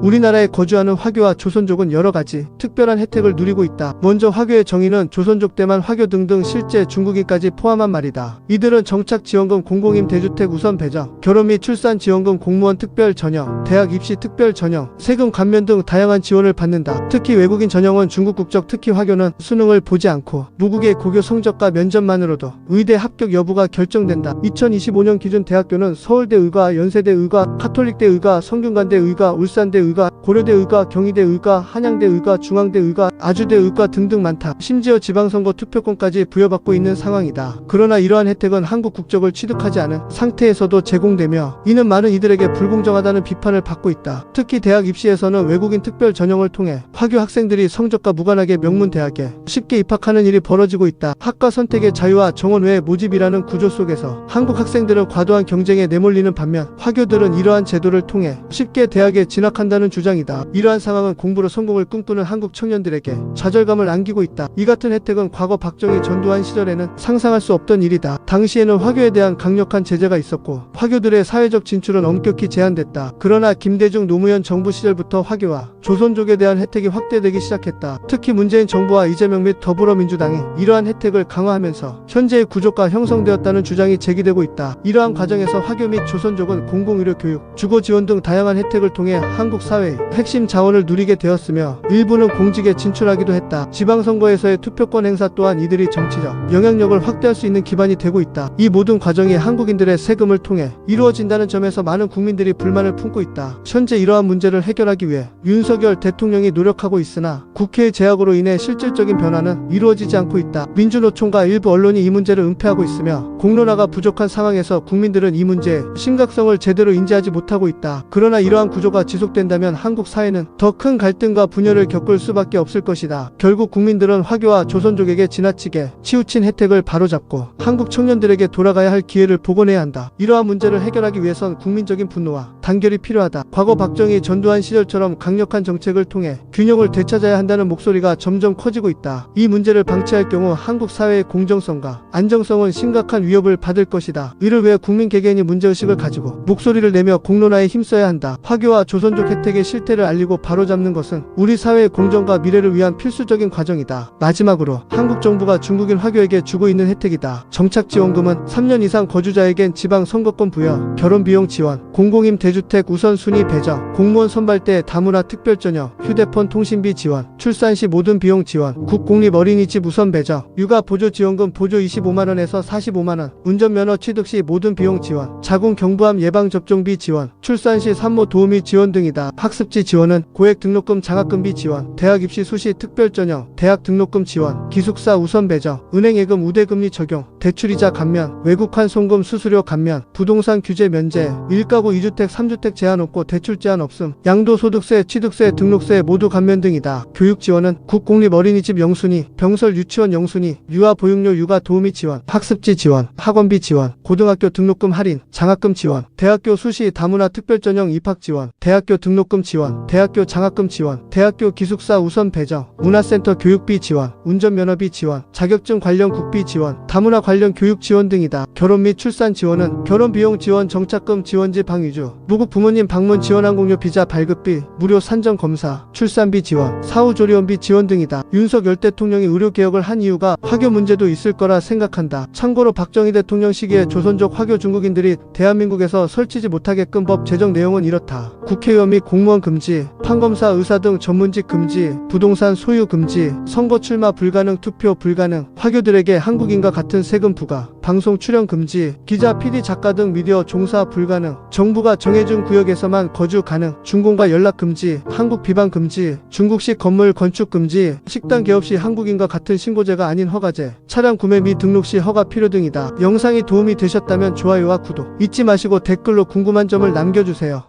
우리나라에 거주하는 화교와 조선족은 여러가지 특별한 혜택을 누리고 있다. 먼저 화교의 정의는 조선족, 대만, 화교 등등 실제 중국인까지 포함한 말이다. 이들은 정착지원금, 공공임 대주택 우선 배정, 결혼 및 출산지원금, 공무원 특별 전형, 대학 입시 특별 전형, 세금 감면 등 다양한 지원을 받는다. 특히 외국인 전형은 중국 국적, 특히 화교는 수능을 보지 않고 무국의 고교 성적과 면접만으로도 의대 합격 여부가 결정된다. 2025년 기준 대학교는 서울대 의과, 연세대 의과, 카톨릭대 의과, 성균관대 의과, 울산대 의과, 고려대 의과, 경희대 의과, 한양대 의과, 중앙대 의과, 아주대 의과 등등 많다. 심지어 지방선거 투표권까지 부여받고 있는 상황이다. 그러나 이러한 혜택은 한국 국적을 취득하지 않은 상태에서도 제공되며 이는 많은 이들에게 불공정하다는 비판을 받고 있다. 특히 대학 입시에서는 외국인 특별 전형을 통해 화교 학생들이 성적과 무관하게 명문 대학에 쉽게 입학하는 일이 벌어지고 있다. 학과 선택의 자유와 정원 외 모집이라는 구조 속에서 한국 학생들은 과도한 경쟁에 내몰리는 반면 화교들은 이러한 제도를 통해 쉽게 대학에 진학한다는 주장이다. 이러한 상황은 공부로 성공을 꿈꾸는 한국 청년들에게 좌절감을 안기고 있다. 이 같은 혜택은 과거 박정희 전두환 시절에는 상상할 수 없던 일이다. 당시에는 화교에 대한 강력한 제재가 있었고 화교들의 사회적 진출은 엄격히 제한됐다. 그러나 김대중 노무현 정부 시절부터 화교와 조선족에 대한 혜택이 확대되기 시작했다. 특히 문재인 정부와 이재명 및 더불어민주당이 이러한 혜택을 강화하면서 현재의 구조가 형성되었다는 주장이 제기되고 있다. 이러한 과정에서 화교 및 조선족은 공공의료, 교육, 주거 지원 등 다양한 혜택을 통해 한국 사회의 핵심 자원을 누리게 되었으며 일부는 공직에 진출하기도 했다. 지방선거에서의 투표권 행사 또한 이들이 정치적 영향력을 확대할 수 있는 기반이 되고 있다. 이 모든 과정이 한국인들의 세금을 통해 이루어진다는 점에서 많은 국민들이 불만을 품고 있다. 현재 이러한 문제를 해결하기 위해 윤석열 대통령이 노력하고 있으나 국회의 제약으로 인해 실질적인 변화는 이루어지지 않고 있다. 민주노총과 일부 언론이 이 문제를 은폐하고 있으며 공론화가 부족한 상황에서 국민들은 이 문제의 심각성을 제대로 인지하지 못하고 있다. 그러나 이러한 구조가 지속된다면 한국 사회는 더 큰 갈등과 분열을 겪을 수밖에 없을 것이다. 결국 국민들은 화교와 조선족에게 지나치게 치우친 혜택을 바로잡고 한국 청년들에게 돌아가야 할 기회를 복원해야 한다. 이러한 문제를 해결하기 위해선 국민적인 분노와 단결이 필요하다. 과거 박정희 전두환 시절처럼 강력한 정책을 통해 균형을 되찾아야 한다는 목소리가 점점 커지고 있다. 이 문제를 방치할 경우 한국 사회의 공정성과 안정성은 심각한 위협을 받을 것이다. 이를 위해 국민 개개인이 문제의식을 가지고 목소리를 내며 공론화에 힘써야 한다. 화교와 조선족 혜택의 실태를 알리고 바로잡는 것은 우리 사회의 공정과 미래를 위한 필수적인 과정이다. 마지막으로 한국 정부가 중국인 화교에게 주고 있는 혜택이다. 정착지원금은 3년 이상 거주자에겐 지방선거권 부여, 결혼비용 지원, 공공임 대주택 우선순위 배정, 공무원 선발대 다문화 특별전형, 휴대폰 통신비 지원, 출산 시 모든 비용 지원, 국공립 어린이집 우선 배정, 육아 보조지원금 보조 25만원에서 45만원, 운전면허 취득 시 모든 비용 지원, 자궁 경부암 예방접종비 지원, 출산 시 산모 도우미 지원 등이다. 학습지 지원은 고액 등록금 장학금비 지원, 대학 입시 수시 특별전형, 대학 등록금 지원, 기숙사 우선 배정, 은행예금 우대금리 적용, 대출이자 감면, 외국환 송금 수수료 감면, 부동산 규제 면제, 1가구 2주택 3주택 제한 없고 대출 제한 없음, 양도소득세, 취득세, 등록세 모두 감면 등이다. 교육 지원은 국공립 어린이집 영순위, 병설 유치원 영순위, 유아 보육료 육아 도우미 지원, 학습지 지원, 학원비 지원, 고등학교 등록금 할인, 장학금 지원, 대학교 수시 다문화 특별전형 입학 지원, 대학교 등록금 지원, 대학교 장학금 지원, 대학교 기숙사 우선 배정, 문화센터 교육비 지원, 운전면허비 지원, 자격증 관련 국비 지원, 다문화 관련 교육 지원 등이다. 결혼 및 출산 지원은 결혼비용 지원, 정착금 지원지 방위주, 무국 부모님 방문 지원, 항공료 비자 발급비, 무료 산정검사, 출산비 지원, 사후조리원비 지원 등이다. 윤석열 대통령이 의료개혁을 한 이유가 화교 문제도 있을 거라 생각한다. 참고로 박정희 대통령 시기에 조선족 화교 중국인들이 대한민국에서 설치지 못하게끔 법 제정 내용은 이렇다. 국회의원 및 공무원 금지, 판검사, 의사 등 전문직 금지, 부동산 소유 금지, 선거 출마 불가능, 투표 불가능, 화교들에게 한국인과 같은 세금 부과, 방송 출연 금지, 기자, PD, 작가 등 미디어 종사 불가능, 정부가 정해준 구역에서만 거주 가능, 중공과 연락 금지, 한국 비방 금지, 중국식 건물 건축 금지, 식당 개업 시 한국인과 같은 신고제가 아닌 허가제, 차량 구매 및 등록 시 허가 필요 등이다. 영상이 도움이 되셨다면 좋아요와 구독 잊지 마시고 댓글로 궁금한 점을 남겨주세요.